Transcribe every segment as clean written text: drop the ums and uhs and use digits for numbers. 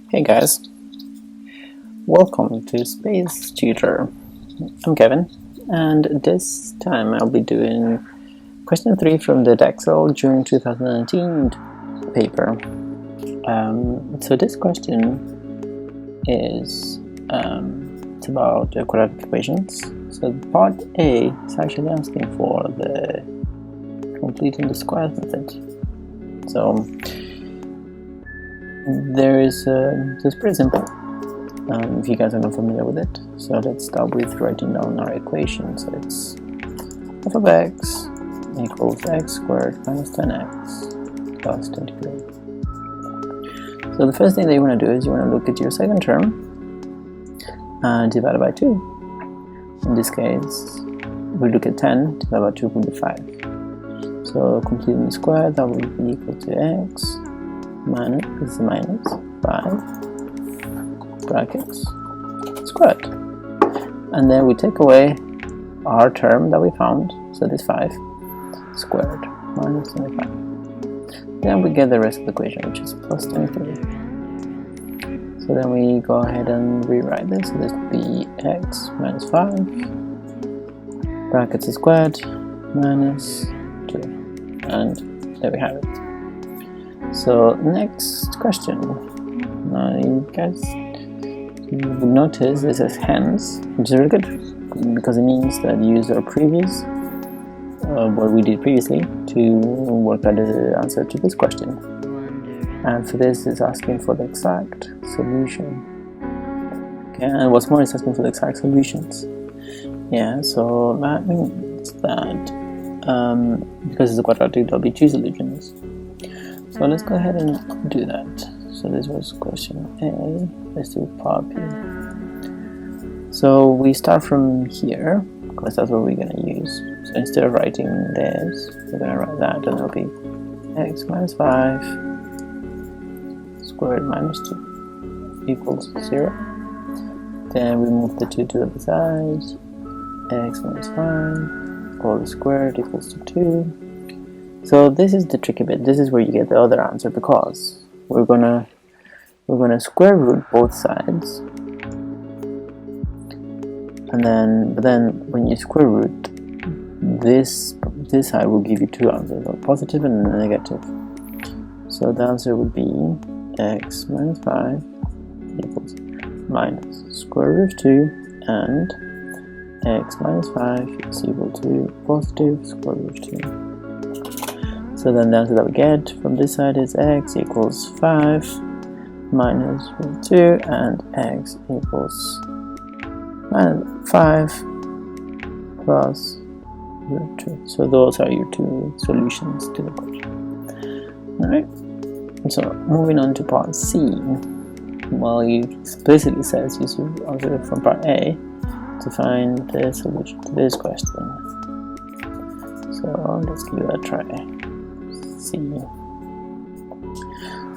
Hey guys, welcome to Space Tutor. I'm Kevin, and this time I'll be doing question 3 from the Edexcel June 2019 paper. So this question is it's about quadratic equations. So part A is actually asking for the completing the square method. So it's pretty simple if you guys are not familiar with it. So let's start with writing down our equation. So it's f of x equals x squared minus 10x plus 23. So the first thing that you want to do is you want to look at your second term and divide it by 2. In this case, we look at 10 divided by 2 would be 5. So completing the square, that will be equal to x minus 5 brackets squared, and then we take away our term that we found, so this 5 squared minus 25. Then we get the rest of the equation, which is plus 23. So then we go ahead and rewrite this. So this would be x minus 5 brackets squared minus 2, and there we have it. So next question. Now you guys would notice this is hence, which is really good because it means that you use our previous what we did previously to work out the answer to this question. And for this, it's asking for the exact solution. Okay, and what's more, it's asking for the exact solutions. Yeah, so that means that because it's a quadratic, there'll be 2 solutions. So let's go ahead and do that. So this was question A. Let's do part B. So we start from here because that's what we're going to use. So instead of writing this, we're going to write that, and it'll be x minus 5 squared minus 2 equals 0. Then we move the 2 to the other side. X minus 5 all squared equals to 2. So this is the tricky bit. This is where you get the other answer, because we're gonna square root both sides, and but then when you square root, this side will give you 2 answers, a positive and a negative. So the answer would be x minus 5 equals minus square root of 2, and x minus 5 is equal to positive square root of 2. So then the answer that we get from this side is x equals 5 minus root 2, and x equals 5 plus root 2. So those are your 2 solutions to the question. Alright, so moving on to part C. Well, it explicitly says you should answer from part A to find the solution to this question. So let's give it a try. C.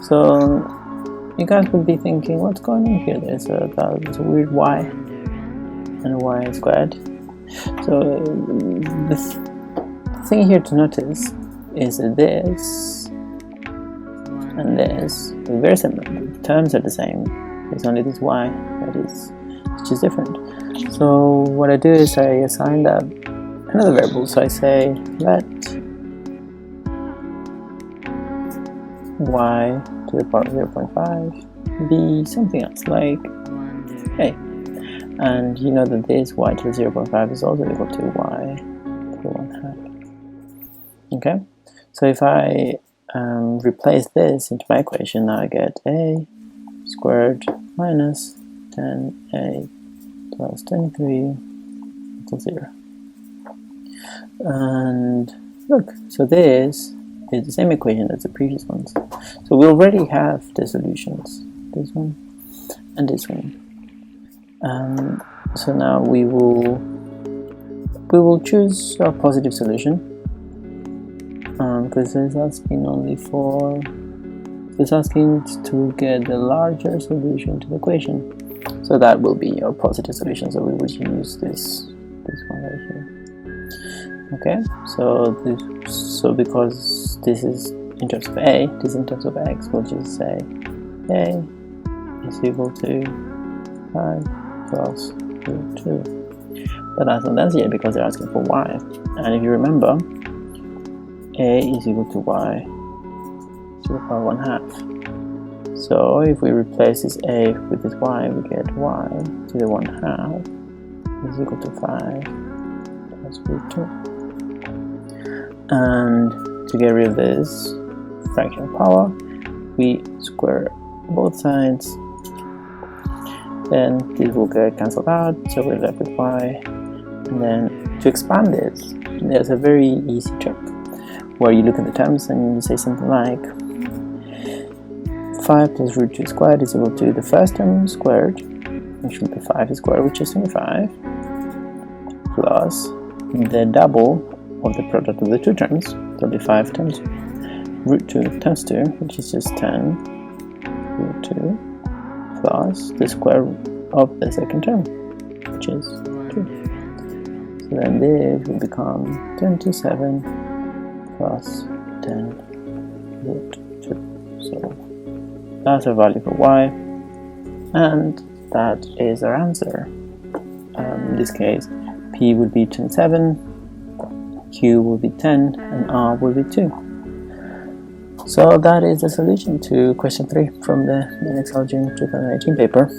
So you guys would be thinking, what's going on here? There's a weird y and a y squared. So the thing here to notice is that this and this is very similar. The terms are the same. There's only this y that is just different. So what I do is I assign that another variable. So I say let y to the power of 0.5 be something else, like a. And you know that this y to the 0.5 is also equal to y to the 1/2. Okay, so if I replace this into my equation, now I get a squared minus 10a plus 23 equals 0. And look, so this is the same equation as the previous ones. So we already have the solutions, this one and this one. So now we will choose a positive solution, because it's asking it's asking to get the larger solution to the equation. So that will be our positive solution. So we would use this one right here. Okay, so because this is in terms of a, this is in terms of x, we'll just say a is equal to 5 plus root 2. But that's not done yet because they're asking for y. And if you remember, a is equal to y to the power 1/2. So if we replace this a with this y, we get y to the 1/2 is equal to 5 plus root 2. And to get rid of this fractional power, we square both sides. Then this will get cancelled out, so we're left with y. And then to expand this, there's a very easy trick where you look at the terms and you say something like 5 plus root 2 squared is equal to the first term squared, which will be 5 squared, which is 25, plus the double of the product of the two terms, 35 times root 2 times 2, which is just 10 root 2, plus the square of the second term, which is 2. So then this will become 27 plus 10 root 2. So that's our value for y, and that is our answer. In this case, p would be 27, q will be 10, and r will be 2. So that is the solution to question 3 from the Edexcel June 2018 paper.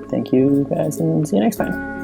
Thank you guys, and see you next time.